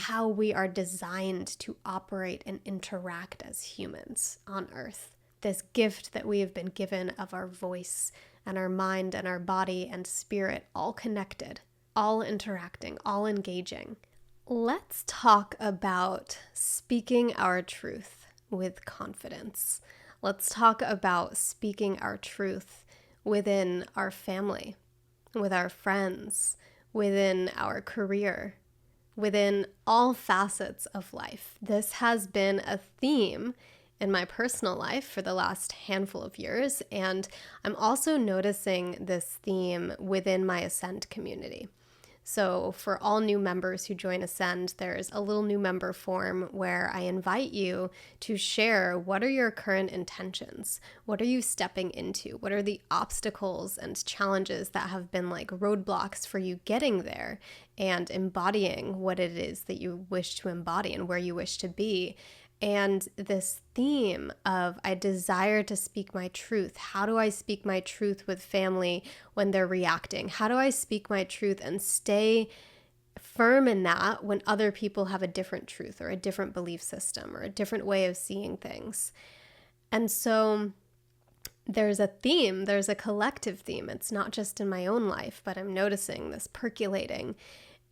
how we are designed to operate and interact as humans on earth. This gift that we have been given of our voice and our mind and our body and spirit, all connected, all interacting, all engaging. Let's talk about speaking our truth with confidence. Let's talk about speaking our truth within our family, with our friends, within our career, within all facets of life. This has been a theme in my personal life for the last handful of years, and I'm also noticing this theme within my Ascend community. So for all new members who join Ascend, there's a little new member form where I invite you to share what are your current intentions? What are you stepping into? What are the obstacles and challenges that have been like roadblocks for you getting there and embodying what it is that you wish to embody and where you wish to be? And this theme of I desire to speak my truth. How do I speak my truth with family when they're reacting? How do I speak my truth and stay firm in that when other people have a different truth or a different belief system or a different way of seeing things? And so there's a theme, there's a collective theme. It's not just in my own life, but I'm noticing this percolating.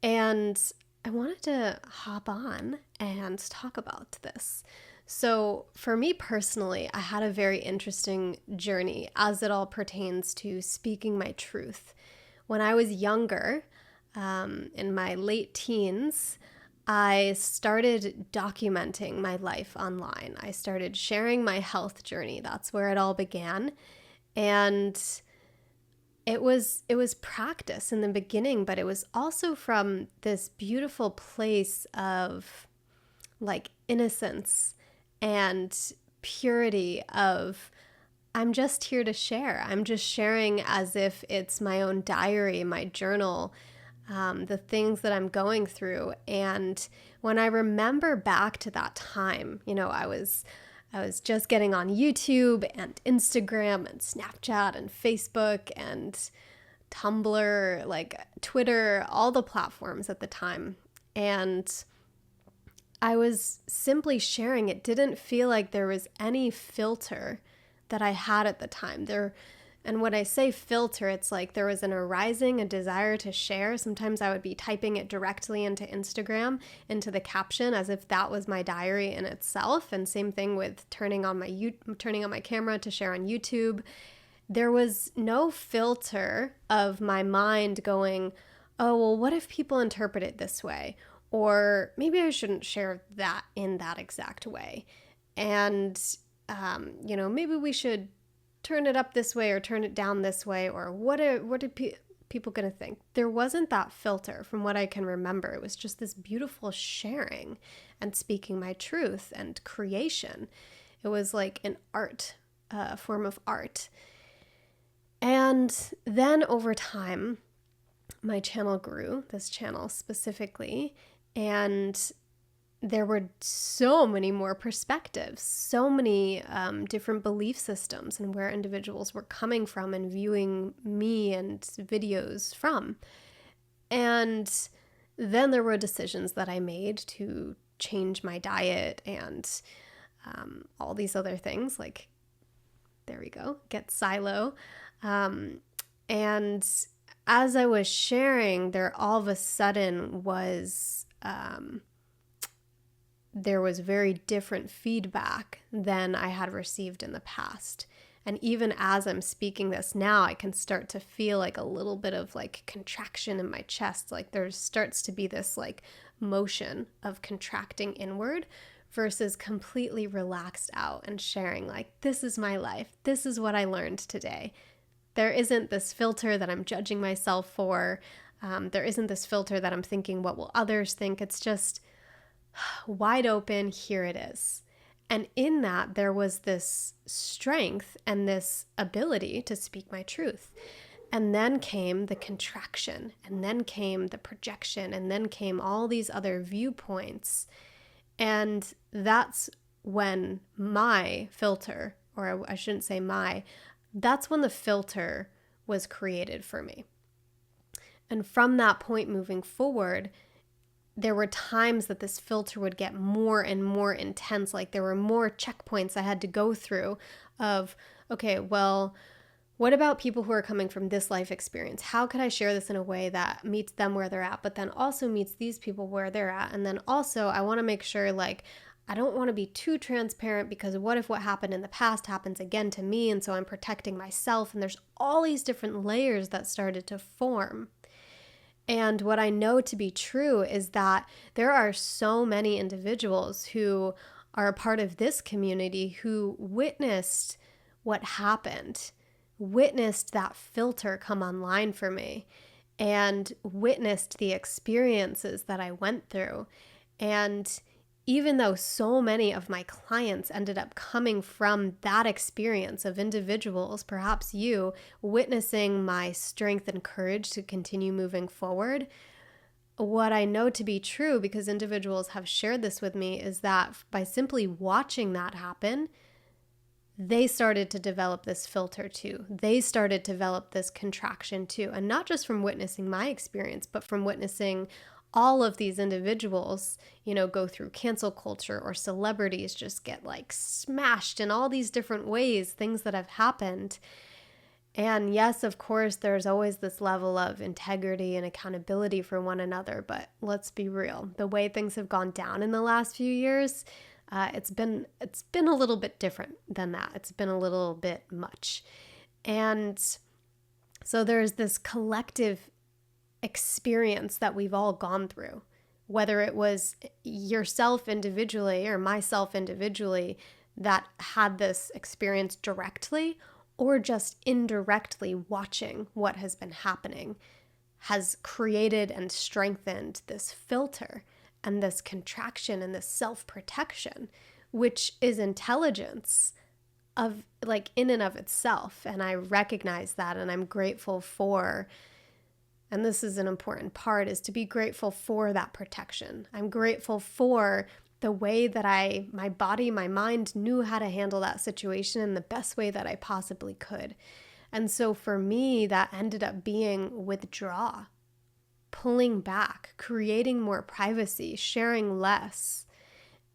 And I wanted to hop on and talk about this. So for me personally, I had a very interesting journey as it all pertains to speaking my truth. When I was younger, in my late teens, I started documenting my life online. I started sharing my health journey. That's where it all began. And it was practice in the beginning, but it was also from this beautiful place of like innocence and purity of I'm just here to share. I'm just sharing as if it's my own diary, my journal, the things that I'm going through. And when I remember back to that time, I was just getting on YouTube and Instagram and Snapchat and Facebook and Tumblr, like Twitter, all the platforms at the time. And I was simply sharing. It didn't feel like there was any filter that I had at the time. And when I say filter, it's like there was a desire to share. Sometimes I would be typing it directly into Instagram, into the caption, as if that was my diary in itself. And same thing with turning on my camera to share on YouTube. There was no filter of my mind going, oh, well, what if people interpret it this way? Or maybe I shouldn't share that in that exact way. And, maybe we should turn it up this way or turn it down this way, or what are people going to think? There wasn't that filter from what I can remember. It was just this beautiful sharing and speaking my truth and creation. It was like an art, a form of art. And then over time, my channel grew, this channel specifically, and there were so many more perspectives, so many different belief systems and where individuals were coming from and viewing me and videos from. And then there were decisions that I made to change my diet and all these other things, like, there we go, get silo. And as I was sharing, there all of a sudden was there was very different feedback than I had received in the past. And even as I'm speaking this now, I can start to feel like a little bit of like contraction in my chest. Like there starts to be this like motion of contracting inward versus completely relaxed out and sharing like, this is my life. This is what I learned today. There isn't this filter that I'm judging myself for. There isn't this filter that I'm thinking, what will others think? It's just wide open, here it is. And in that, there was this strength and this ability to speak my truth. And then came the contraction, and then came the projection, and then came all these other viewpoints. And that's when my filter, or I shouldn't say that's when the filter was created for me. And from that point moving forward, there were times that this filter would get more and more intense. Like there were more checkpoints I had to go through of, okay, well, what about people who are coming from this life experience? How could I share this in a way that meets them where they're at, but then also meets these people where they're at? And then also I want to make sure, like, I don't want to be too transparent, because what if what happened in the past happens again to me? And so I'm protecting myself. And there's all these different layers that started to form. And what I know to be true is that there are so many individuals who are a part of this community who witnessed what happened, witnessed that filter come online for me, and witnessed the experiences that I went through. And even though so many of my clients ended up coming from that experience of individuals, perhaps you, witnessing my strength and courage to continue moving forward, what I know to be true, because individuals have shared this with me, is that by simply watching that happen, they started to develop this filter too. They started to develop this contraction too. And not just from witnessing my experience, but from witnessing all of these individuals, go through cancel culture, or celebrities just get like smashed in all these different ways, things that have happened. And yes, of course, there's always this level of integrity and accountability for one another. But let's be real, the way things have gone down in the last few years, it's been a little bit different than that. It's been a little bit much. And so there's this collective experience that we've all gone through, whether it was yourself individually or myself individually that had this experience directly, or just indirectly watching what has been happening, has created and strengthened this filter and this contraction and this self-protection, which is intelligence of like in and of itself. And I recognize that, and I'm grateful for, and this is an important part, is to be grateful for that protection. I'm grateful for the way that my body, my mind knew how to handle that situation in the best way that I possibly could. And so for me, that ended up being withdraw, pulling back, creating more privacy, sharing less.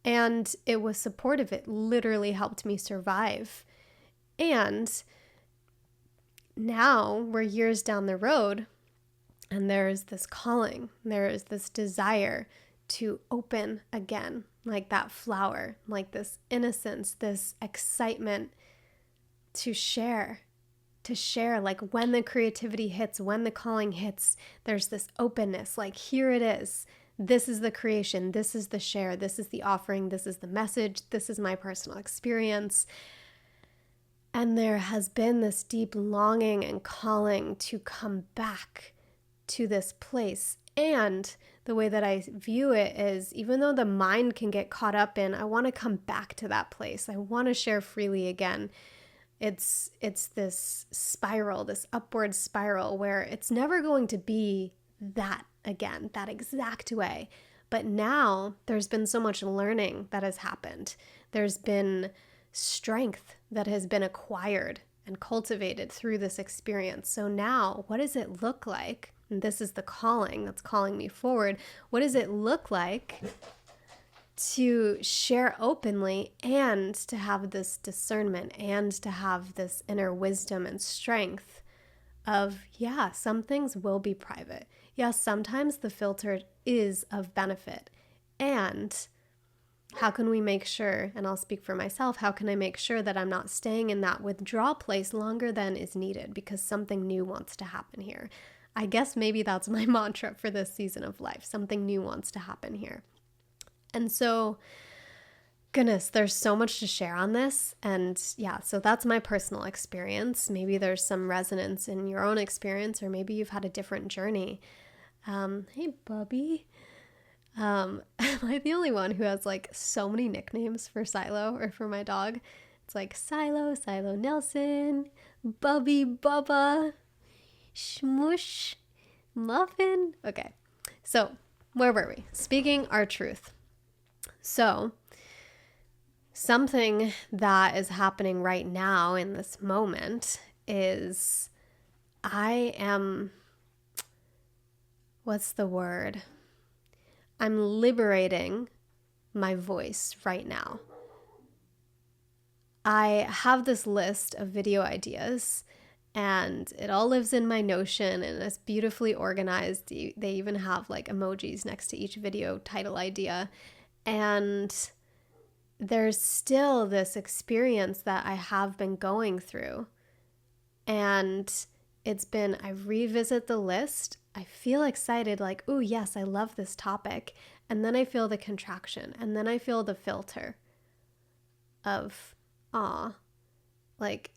And it was supportive. It literally helped me survive. And now we're years down the road, and there is this calling, there is this desire to open again, like that flower, like this innocence, this excitement to share, like when the creativity hits, when the calling hits, there's this openness, like here it is. This is the creation, this is the share, this is the offering, this is the message, this is my personal experience. And there has been this deep longing and calling to come back to this place. And the way that I view it is, even though the mind can get caught up in, I want to come back to that place, I want to share freely again. It's this spiral, this upward spiral where it's never going to be that again, that exact way. But now there's been so much learning that has happened. There's been strength that has been acquired and cultivated through this experience. So now, what does it look like? And this is the calling that's calling me forward. What does it look like to share openly, and to have this discernment, and to have this inner wisdom and strength of, yeah, some things will be private. Yes, sometimes the filter is of benefit. And how can we make sure, and I'll speak for myself, how can I make sure that I'm not staying in that withdrawal place longer than is needed because something new wants to happen here? I guess maybe that's my mantra for this season of life. Something new wants to happen here. And so, goodness, there's so much to share on this. And yeah, so that's my personal experience. Maybe there's some resonance in your own experience, or maybe you've had a different journey. Hey, Bubby. Am I the only one who has like so many nicknames for Silo or for my dog? It's like Silo, Silo Nelson, Bubby, Bubba, Shmush, Muffin. Okay, so where were we? Speaking our truth. So something that is happening right now in this moment is what's the word? I'm liberating my voice right now. I have this list of video ideas, and it all lives in my Notion, and it's beautifully organized. They even have like emojis next to each video title idea. And there's still this experience that I have been going through. And I revisit the list. I feel excited, like, oh yes, I love this topic. And then I feel the contraction. And then I feel the filter of, like,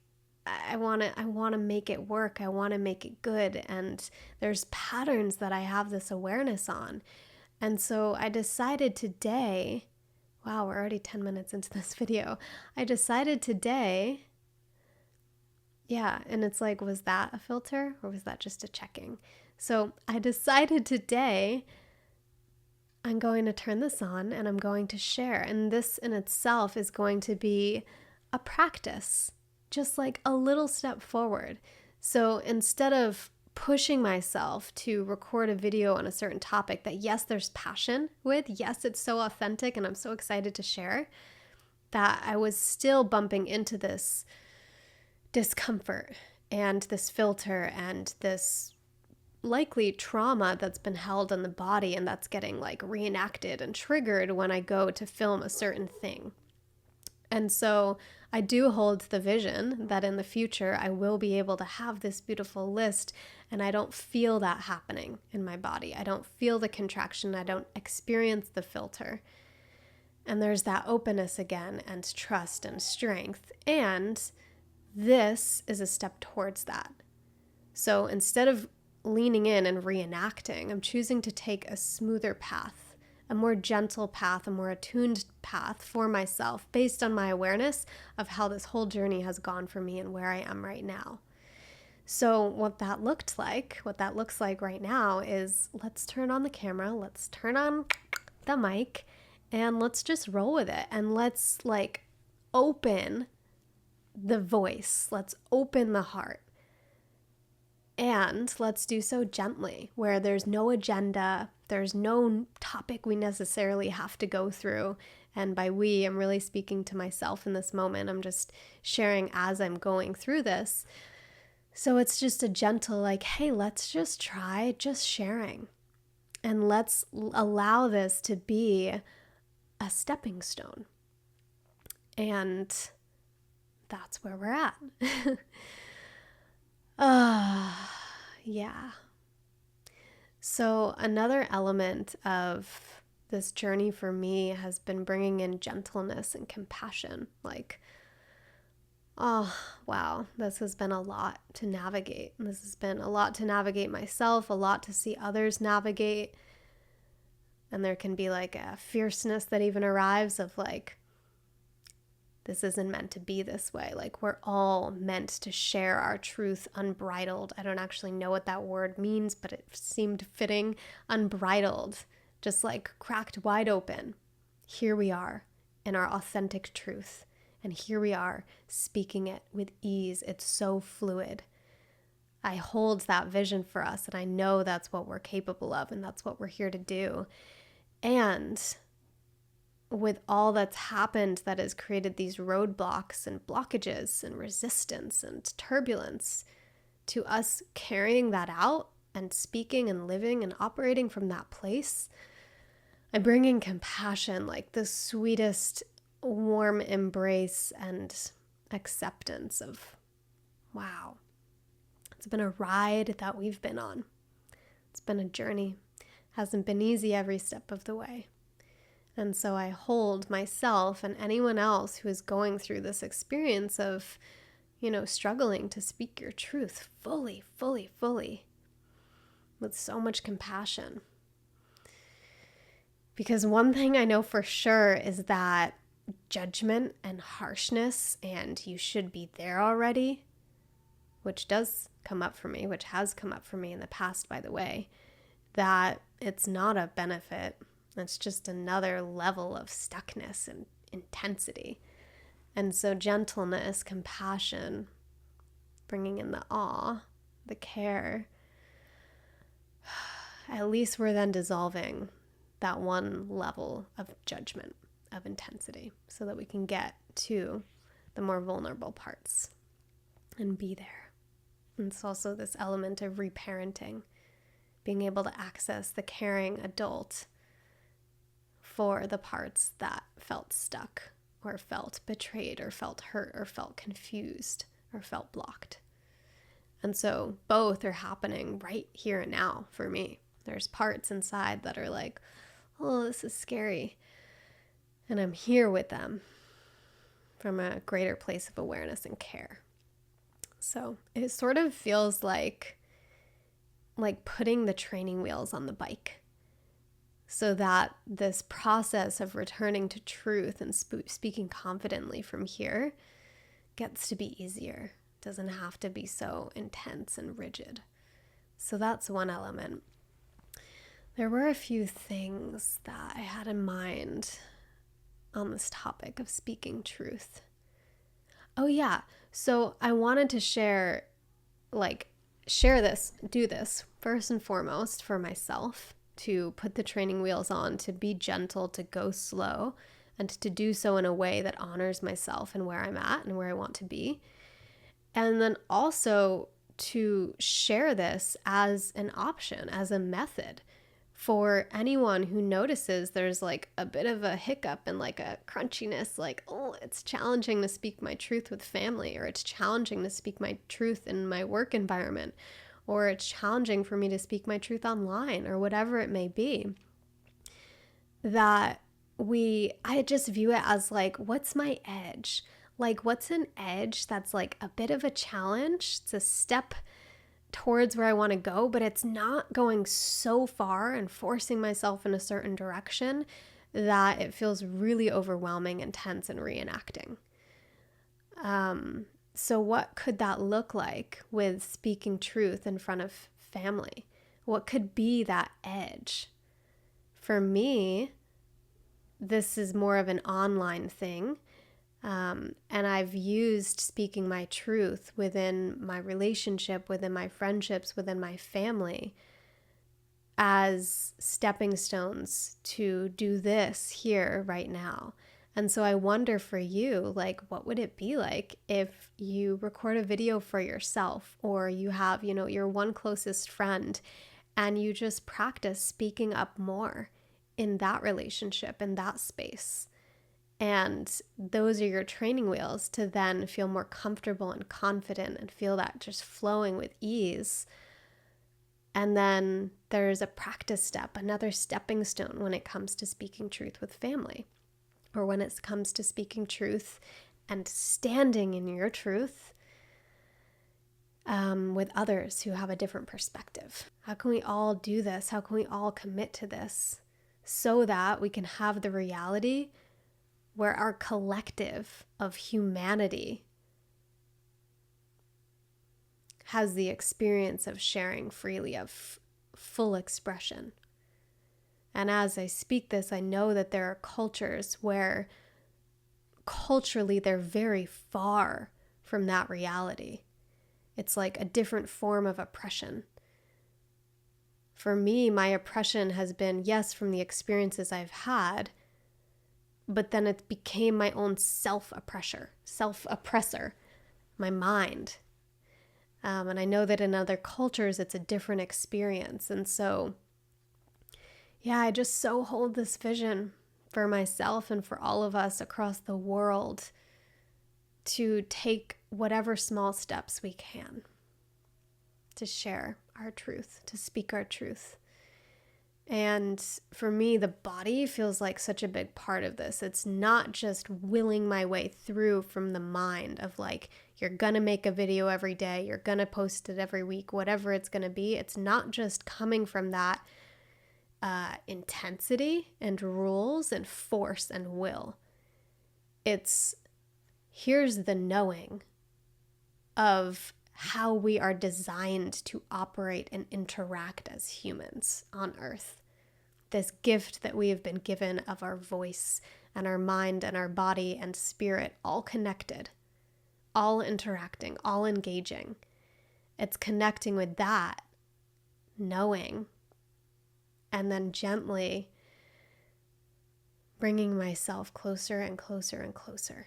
I want to make it work. I want to make it good. And there's patterns that I have this awareness on. And so I decided today, wow, we're already 10 minutes into this video. I decided today, yeah, and it's like, was that a filter or was that just a checking? So I decided today I'm going to turn this on and I'm going to share. And this in itself is going to be a practice, just like a little step forward. So instead of pushing myself to record a video on a certain topic that, yes, there's passion with, yes, it's so authentic and I'm so excited to share, that I was still bumping into this discomfort and this filter and this likely trauma that's been held in the body, and that's getting like reenacted and triggered when I go to film a certain thing. And so I do hold the vision that in the future I will be able to have this beautiful list, and I don't feel that happening in my body. I don't feel the contraction. I don't experience the filter. And there's that openness again, and trust and strength. And this is a step towards that. So instead of leaning in and reenacting, I'm choosing to take a smoother path, a more gentle path, a more attuned path for myself based on my awareness of how this whole journey has gone for me and where I am right now. So what that looks like right now is, let's turn on the camera, let's turn on the mic, and let's just roll with it. And let's like open the voice, let's open the heart. And let's do so gently, where there's no agenda, there's no topic we necessarily have to go through. And by we, I'm really speaking to myself in this moment. I'm just sharing as I'm going through this. So it's just a gentle, like, hey, let's just try just sharing. And let's allow this to be a stepping stone. And that's where we're at. Yeah. So another element of this journey for me has been bringing in gentleness and compassion. Like, oh, wow, this has been a lot to navigate. This has been a lot to navigate myself, a lot to see others navigate. And there can be like a fierceness that even arrives of like, this isn't meant to be this way. Like, we're all meant to share our truth unbridled. I don't actually know what that word means, but it seemed fitting. Unbridled, just like cracked wide open. Here we are in our authentic truth. And here we are speaking it with ease. It's so fluid. I hold that vision for us, and I know that's what we're capable of, and that's what we're here to do. And with all that's happened that has created these roadblocks and blockages and resistance and turbulence, to us carrying that out and speaking and living and operating from that place, I bring in compassion, like the sweetest warm embrace and acceptance of, wow, it's been a ride that we've been on. It's been a journey. Hasn't been easy every step of the way. And so I hold myself and anyone else who is going through this experience of, struggling to speak your truth fully with so much compassion. Because one thing I know for sure is that judgment and harshness and you should be there already, which does come up for me, which has come up for me in the past, by the way, that it's not a benefit. It's just another level of stuckness and intensity. And so gentleness, compassion, bringing in the awe, the care, at least we're then dissolving that one level of judgment, of intensity, so that we can get to the more vulnerable parts and be there. And it's also this element of reparenting, being able to access the caring adult for the parts that felt stuck or felt betrayed or felt hurt or felt confused or felt blocked. And so both are happening right here and now for me. There's parts inside that are like, oh, this is scary. And I'm here with them from a greater place of awareness and care. So it sort of feels like putting the training wheels on the bike, so that this process of returning to truth and speaking confidently from here gets to be easier. It doesn't have to be so intense and rigid. So that's one element. There were a few things that I had in mind on this topic of speaking truth. Oh yeah, so I wanted to share this, do this first and foremost for myself, to put the training wheels on, to be gentle, to go slow, and to do so in a way that honors myself and where I'm at and where I want to be. And then also to share this as an option, as a method for anyone who notices there's like a bit of a hiccup and like a crunchiness, like, oh, it's challenging to speak my truth with family, or it's challenging to speak my truth in my work environment, or it's challenging for me to speak my truth online, or whatever it may be. I just view it as like, what's my edge? Like, what's an edge that's like a bit of a challenge? It's a step towards where I want to go, but it's not going so far and forcing myself in a certain direction that it feels really overwhelming and tense and reenacting. So what could that look like with speaking truth in front of family? What could be that edge? For me, this is more of an online thing. And I've used speaking my truth within my relationship, within my friendships, within my family as stepping stones to do this here right now. And so I wonder for you, like, what would it be like if you record a video for yourself, or you have, your one closest friend, and you just practice speaking up more in that relationship, in that space. And those are your training wheels to then feel more comfortable and confident and feel that just flowing with ease. And then there's a practice step, another stepping stone when it comes to speaking truth with family, or when it comes to speaking truth and standing in your truth with others who have a different perspective. How can we all do this? How can we all commit to this so that we can have the reality where our collective of humanity has the experience of sharing freely, of full expression? And as I speak this, I know that there are cultures where culturally they're very far from that reality. It's like a different form of oppression. For me, my oppression has been, yes, from the experiences I've had, but then it became my own self-oppressor, my mind. And I know that in other cultures, it's a different experience. And so, yeah, I just so hold this vision for myself and for all of us across the world to take whatever small steps we can to share our truth, to speak our truth. And for me, the body feels like such a big part of this. It's not just willing my way through from the mind of like, you're going to make a video every day, you're going to post it every week, whatever it's going to be. It's not just coming from that intensity and rules and force and will. It's here's the knowing of how we are designed to operate and interact as humans on Earth. This gift that we have been given of our voice and our mind and our body and spirit, all connected, all interacting, all engaging. It's connecting with that, knowing, and then gently bringing myself closer and closer and closer.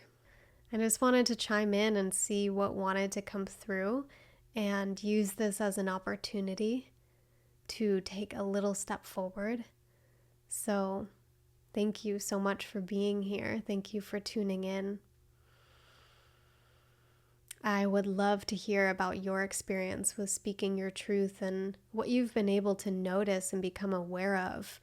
I just wanted to chime in and see what wanted to come through and use this as an opportunity to take a little step forward. So thank you so much for being here. Thank you for tuning in. I would love to hear about your experience with speaking your truth and what you've been able to notice and become aware of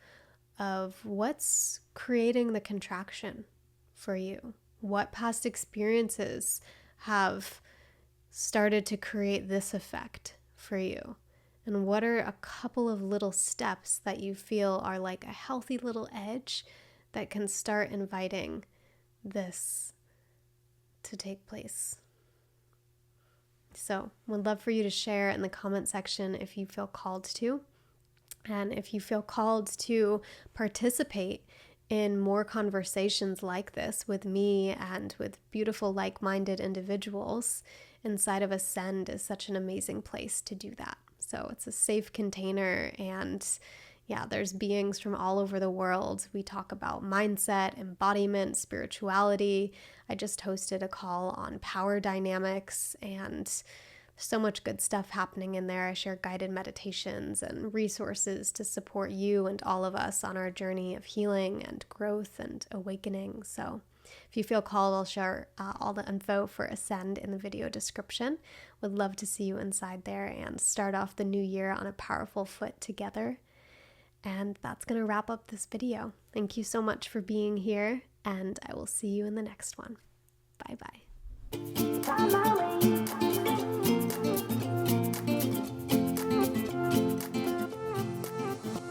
what's creating the contraction for you. What past experiences have started to create this effect for you? And what are a couple of little steps that you feel are like a healthy little edge that can start inviting this to take place? So, would love for you to share in the comment section if you feel called to. And if you feel called to participate in more conversations like this with me and with beautiful like-minded individuals, inside of Ascend is such an amazing place to do that. So it's a safe container, and yeah, there's beings from all over the world. We talk about mindset, embodiment, spirituality. I just hosted a call on power dynamics, and so much good stuff happening in there. I share guided meditations and resources to support you and all of us on our journey of healing and growth and awakening. So if you feel called, I'll share all the info for Ascend in the video description. Would love to see you inside there and start off the new year on a powerful foot together. And that's going to wrap up this video. Thank you so much for being here, and I will see you in the next one. Bye-bye.